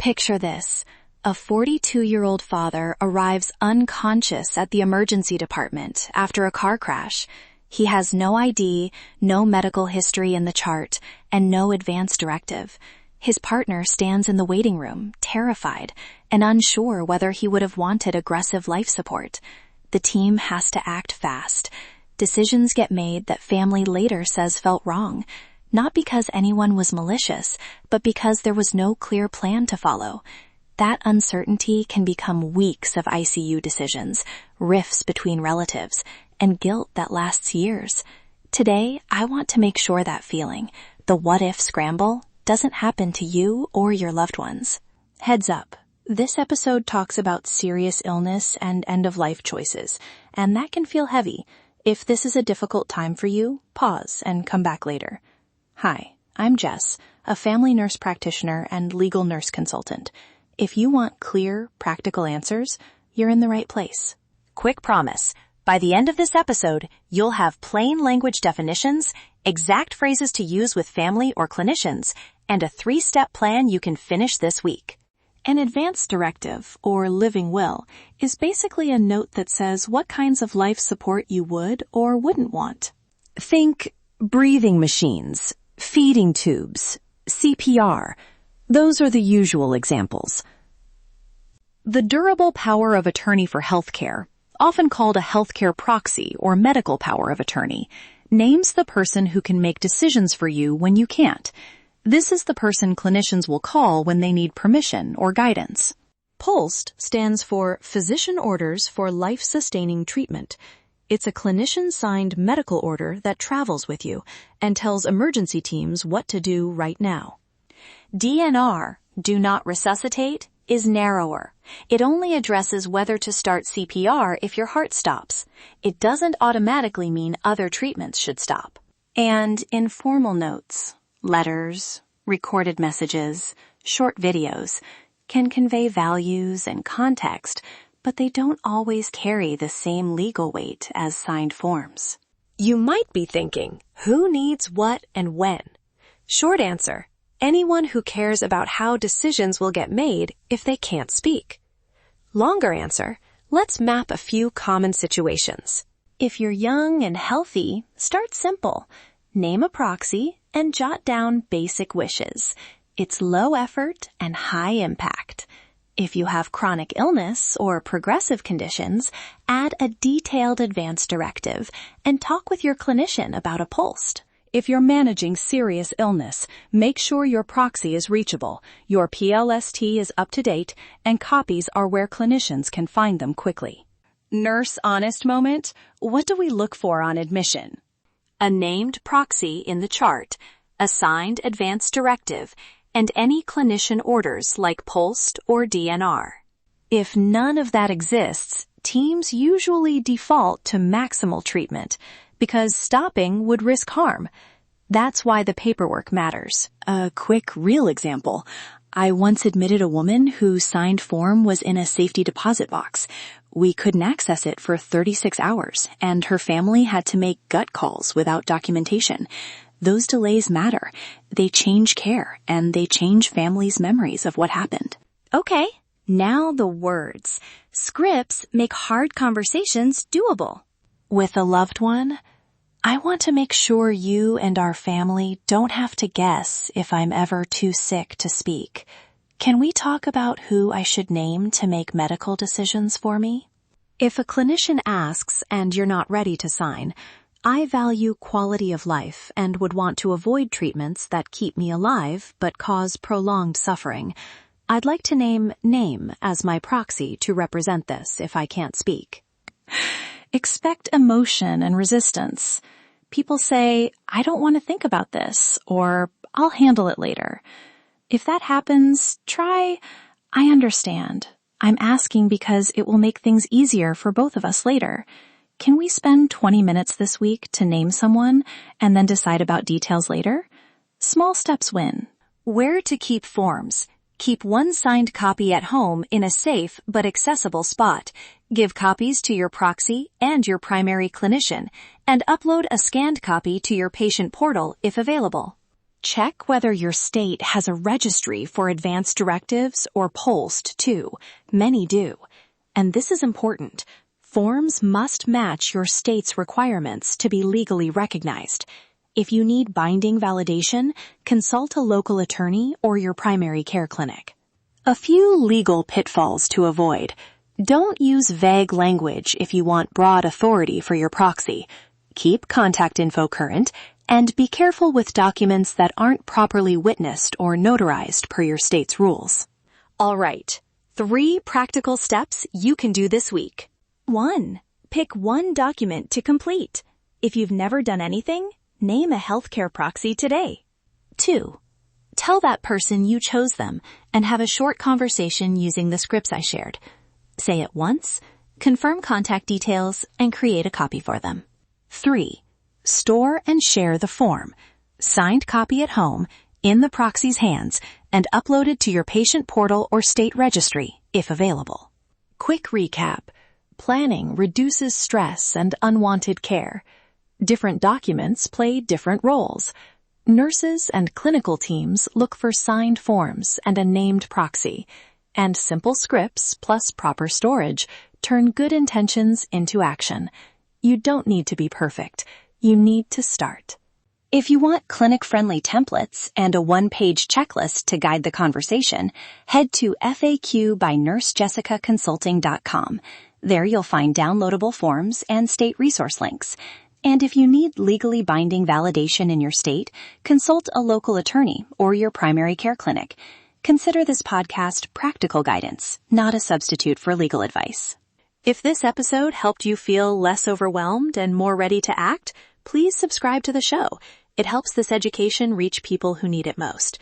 Picture this. A 42-year-old father arrives unconscious at the emergency department after a car crash. He has no ID, no medical history in the chart, and no advance directive. His partner stands in the waiting room, terrified, and unsure whether he would have wanted aggressive life support. The team has to act fast. Decisions get made that family later says felt wrong, not because anyone was malicious, but because there was no clear plan to follow. That uncertainty can become weeks of ICU decisions, rifts between relatives, and guilt that lasts years. Today, I want to make sure that feeling, the what-if scramble, doesn't happen to you or your loved ones. Heads up, this episode talks about serious illness and end-of-life choices, and that can feel heavy. If this is a difficult time for you, pause and come back later. Hi, I'm Jess, a family nurse practitioner and legal nurse consultant. If you want clear, practical answers, you're in the right place. Quick promise. By the end of this episode, you'll have plain language definitions, exact phrases to use with family or clinicians, and a 3-step plan you can finish this week. An advance directive, or living will, is basically a note that says what kinds of life support you would or wouldn't want. Think breathing machines, feeding tubes, CPR. Those are the usual examples. The durable power of attorney for healthcare, often called a healthcare proxy or medical power of attorney, names the person who can make decisions for you when you can't. This is the person clinicians will call when they need permission or guidance. POLST stands for Physician Orders for Life-Sustaining Treatment. It's a clinician-signed medical order that travels with you and tells emergency teams what to do right now. DNR, do not resuscitate, is narrower. It only addresses whether to start CPR if your heart stops. It doesn't automatically mean other treatments should stop. And informal notes, letters, recorded messages, short videos can convey values and context, but they don't always carry the same legal weight as signed forms. You might be thinking, who needs what and when? Short answer, anyone who cares about how decisions will get made if they can't speak. Longer answer, let's map a few common situations. If you're young and healthy, start simple. Name a proxy and jot down basic wishes. It's low effort and high impact. If you have chronic illness or progressive conditions, add a detailed advance directive and talk with your clinician about a POLST. If you're managing serious illness, make sure your proxy is reachable, your PLST is up to date, and copies are where clinicians can find them quickly. Nurse honest moment, what do we look for on admission? A named proxy in the chart, a signed advance directive, and any clinician orders like POLST or DNR. If none of that exists, teams usually default to maximal treatment, because stopping would risk harm. That's why the paperwork matters. A quick, real example. I once admitted a woman whose signed form was in a safety deposit box. We couldn't access it for 36 hours, and her family had to make gut calls without documentation. Those delays matter. They change care, and they change families' memories of what happened. Okay, now the words. Scripts make hard conversations doable. With a loved one, I want to make sure you and our family don't have to guess if I'm ever too sick to speak. Can we talk about who I should name to make medical decisions for me? If a clinician asks and you're not ready to sign, I value quality of life and would want to avoid treatments that keep me alive but cause prolonged suffering. I'd like to name as my proxy to represent this if I can't speak. Expect emotion and resistance. People say, I don't want to think about this, or I'll handle it later. If that happens, try, I understand. I'm asking because it will make things easier for both of us later. Can we spend 20 minutes this week to name someone and then decide about details later? Small steps win. Where to keep forms. Keep one signed copy at home in a safe but accessible spot. Give copies to your proxy and your primary clinician, and upload a scanned copy to your patient portal if available. Check whether your state has a registry for advanced directives or POLST too. Many do. And this is important. Forms must match your state's requirements to be legally recognized. If you need binding validation, consult a local attorney or your primary care clinic. A few legal pitfalls to avoid. Don't use vague language if you want broad authority for your proxy. Keep contact info current, and be careful with documents that aren't properly witnessed or notarized per your state's rules. All right, 3 practical steps you can do this week. 1. Pick one document to complete. If you've never done anything, name a healthcare proxy today. 2. Tell that person you chose them and have a short conversation using the scripts I shared. Say it once, confirm contact details, and create a copy for them. 3. Store and share the form. Signed copy at home, in the proxy's hands, and uploaded to your patient portal or state registry, if available. Quick recap. Planning reduces stress and unwanted care. Different documents play different roles. Nurses and clinical teams look for signed forms and a named proxy. And simple scripts plus proper storage turn good intentions into action. You don't need to be perfect. You need to start. If you want clinic-friendly templates and a one-page checklist to guide the conversation, head to FAQ by NurseJessicaConsulting.com. There you'll find downloadable forms and state resource links. And if you need legally binding validation in your state, consult a local attorney or your primary care clinic. Consider this podcast practical guidance, not a substitute for legal advice. If this episode helped you feel less overwhelmed and more ready to act, please subscribe to the show. It helps this education reach people who need it most.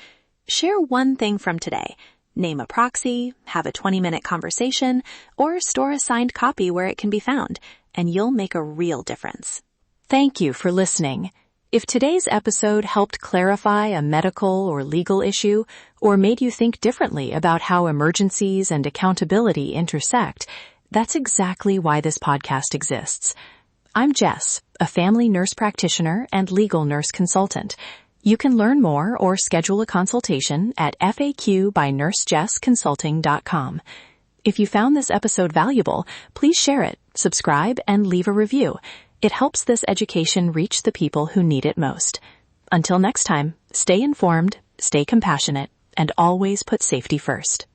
Share one thing from today. Name a proxy, have a 20-minute conversation, or store a signed copy where it can be found, and you'll make a real difference. Thank you for listening. If today's episode helped clarify a medical or legal issue, or made you think differently about how emergencies and accountability intersect, that's exactly why this podcast exists. I'm Jess, a family nurse practitioner and legal nurse consultant. You can learn more or schedule a consultation at FAQ by NurseJessConsulting.com. If you found this episode valuable, please share it, subscribe, and leave a review. It helps this education reach the people who need it most. Until next time, stay informed, stay compassionate, and always put safety first.